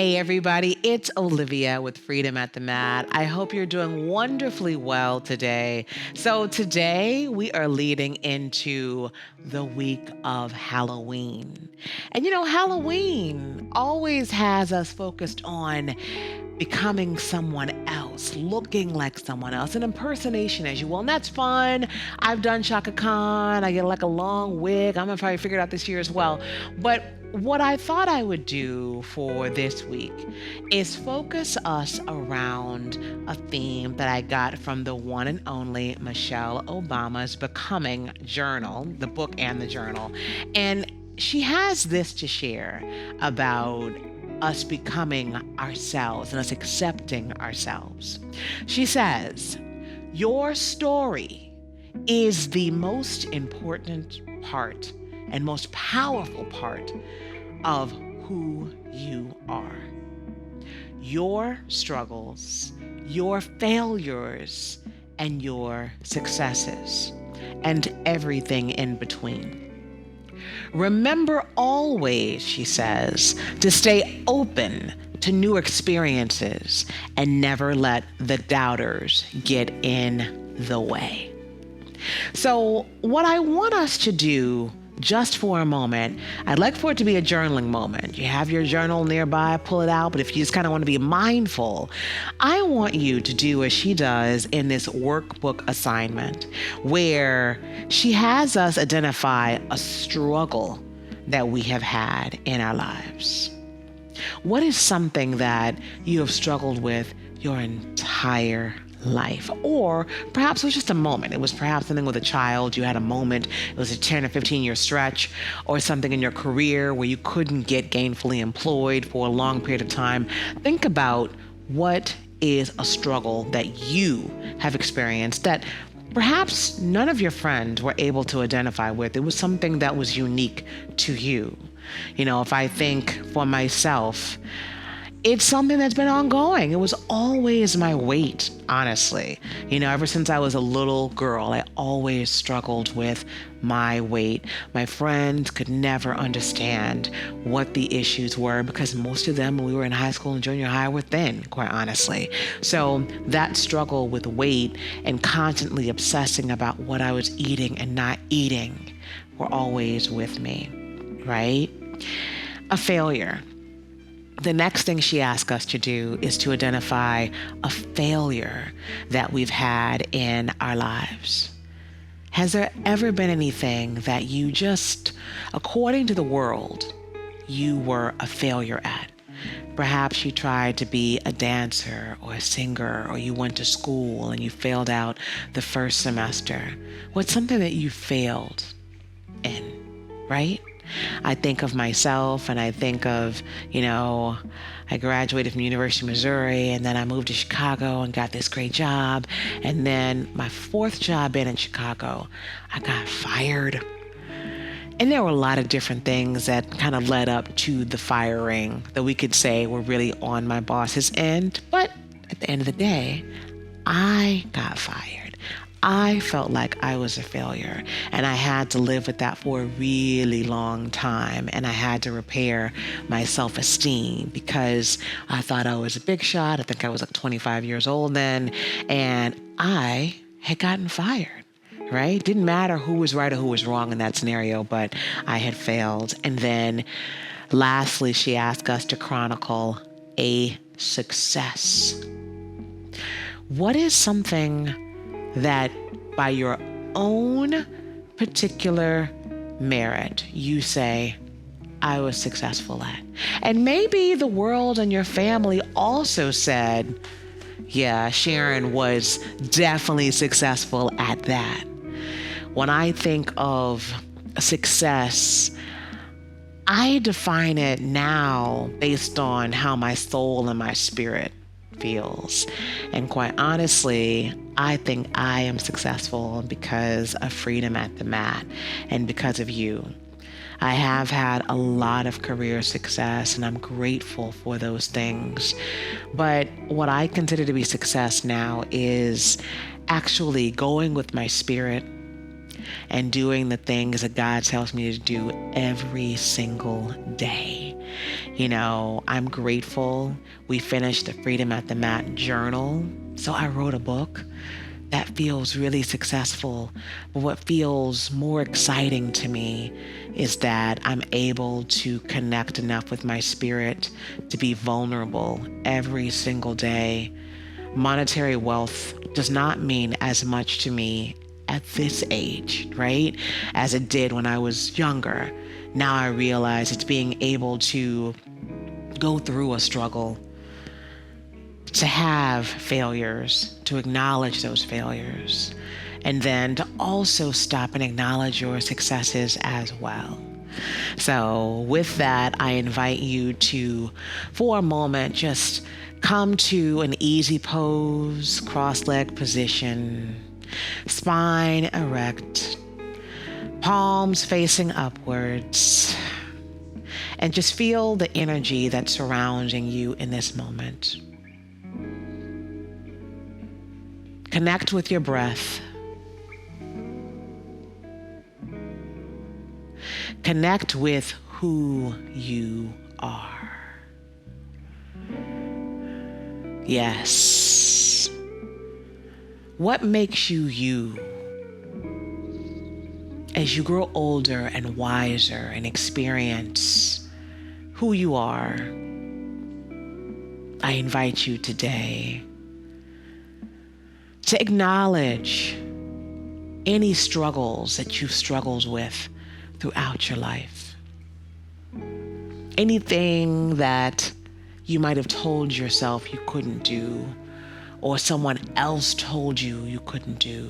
Hey everybody, it's Olivia with Freedom at the Mat. I hope you're doing wonderfully well today. So today we are leading into the week of Halloween. And Halloween always has us focused on becoming someone else, looking like someone else, an impersonation as you will. And that's fun. I've done Shaka Khan. I get like a long wig. I'm gonna probably figure it out this year as well. But what I thought I would do for this week is focus us around a theme that I got from the one and only Michele Obama's Becoming Journal, the book and the journal. And she has this to share about us becoming ourselves and us accepting ourselves. She says, "Your story is the most important part and most powerful part of who you are. Your struggles, your failures, and your successes, and everything in between. Remember always," she says, "to stay open to new experiences and never let the doubters get in the way." So what I want us to do just for a moment, I'd like for it to be a journaling moment. You have your journal nearby, pull it out, but if you just kind of want to be mindful, I want you to do as she does in this workbook assignment, where she has us identify a struggle that we have had in our lives. What is something that you have struggled with your entire life? Or perhaps it was just a moment. It was perhaps something with a child. You had a moment. It was a 10 or 15-year stretch, or something in your career where you couldn't get gainfully employed for a long period of time. Think about what is a struggle that you have experienced that perhaps none of your friends were able to identify with. It was something that was unique to you. If I think for myself, it's something that's been ongoing. It was always my weight, honestly. Ever since I was a little girl, I always struggled with my weight. My friends could never understand what the issues were because most of them, when we were in high school and junior high, were thin, quite honestly. So that struggle with weight and constantly obsessing about what I was eating and not eating were always with me, right? A failure. The next thing she asked us to do is to identify a failure that we've had in our lives. Has there ever been anything that you just, according to the world, you were a failure at? Perhaps you tried to be a dancer or a singer, or you went to school and you failed out the first semester. What's something that you failed in, right? I think of myself and I think of, I graduated from University of Missouri and then I moved to Chicago and got this great job. And then my fourth job in Chicago, I got fired. And there were a lot of different things that kind of led up to the firing that we could say were really on my boss's end. But at the end of the day, I got fired. I felt like I was a failure, and I had to live with that for a really long time, and I had to repair my self-esteem because I thought I was a big shot. I think I was like 25 years old then, and I had gotten fired, right? Didn't matter who was right or who was wrong in that scenario, but I had failed. And then lastly, she asked us to chronicle a success. What is something that by your own particular merit, you say, I was successful at? And maybe the world and your family also said, yeah, Sharon was definitely successful at that. When I think of success, I define it now based on how my soul and my spirit feels. And quite honestly, I think I am successful because of Freedom at the Mat and because of you. I have had a lot of career success and I'm grateful for those things. But what I consider to be success now is actually going with my spirit and doing the things that God tells me to do every single day. I'm grateful we finished the Freedom at the Mat journal. So I wrote a book that feels really successful. But what feels more exciting to me is that I'm able to connect enough with my spirit to be vulnerable every single day. Monetary wealth does not mean as much to me at this age, right? As it did when I was younger. Now I realize it's being able to go through a struggle, to have failures, to acknowledge those failures, and then to also stop and acknowledge your successes as well. So with that, I invite you to, for a moment, just come to an easy pose, cross-leg position, spine erect, palms facing upwards, and just feel the energy that's surrounding you in this moment. Connect with your breath. Connect with who you are. Yes. What makes you you? As you grow older and wiser and experience who you are, I invite you today to acknowledge any struggles that you've struggled with throughout your life. Anything that you might have told yourself you couldn't do, or someone else told you you couldn't do,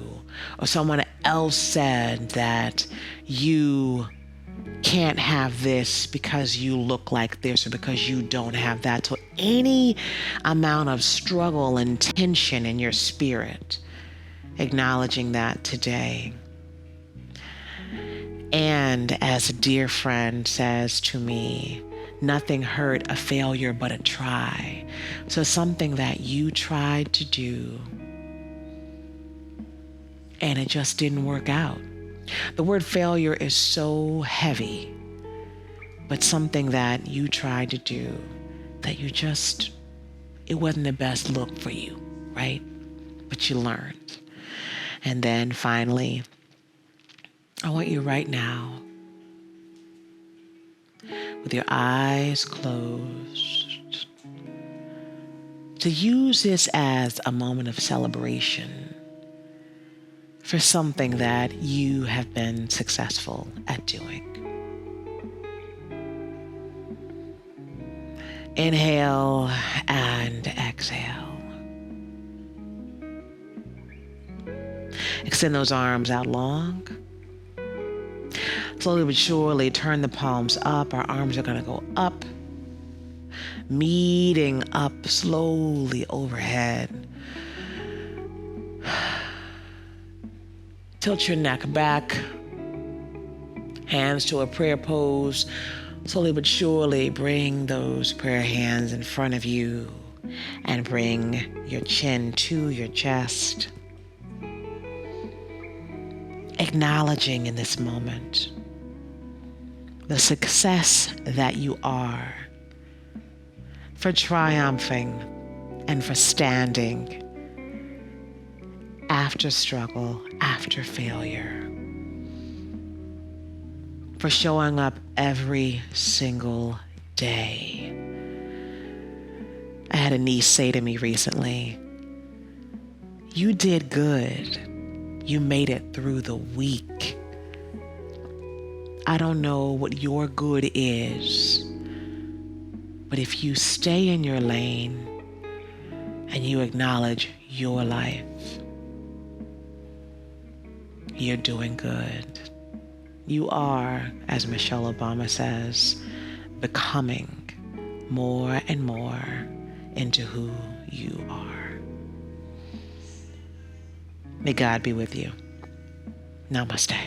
or someone else said that you can't have this because you look like this or because you don't have that. So any amount of struggle and tension in your spirit, acknowledging that today. And as a dear friend says to me, nothing hurt a failure but a try. So something that you tried to do and it just didn't work out. The word failure is so heavy, but something that you tried to do that it wasn't the best look for you, right? But you learned. And then finally, I want you right now, with your eyes closed, to use this as a moment of celebration for something that you have been successful at doing. Inhale and exhale. Extend those arms out long. Slowly but surely turn the palms up. Our arms are going to go up, meeting up slowly overhead. Tilt your neck back, hands to a prayer pose. Slowly but surely bring those prayer hands in front of you and bring your chin to your chest. Acknowledging in this moment the success that you are, for triumphing and for standing after struggle, after failure, for showing up every single day. I had a niece say to me recently, "You did good. You made it through the week." I don't know what your good is, but if you stay in your lane and you acknowledge your life, you're doing good. You are, as Michelle Obama says, becoming more and more into who you are. May God be with you. Namaste.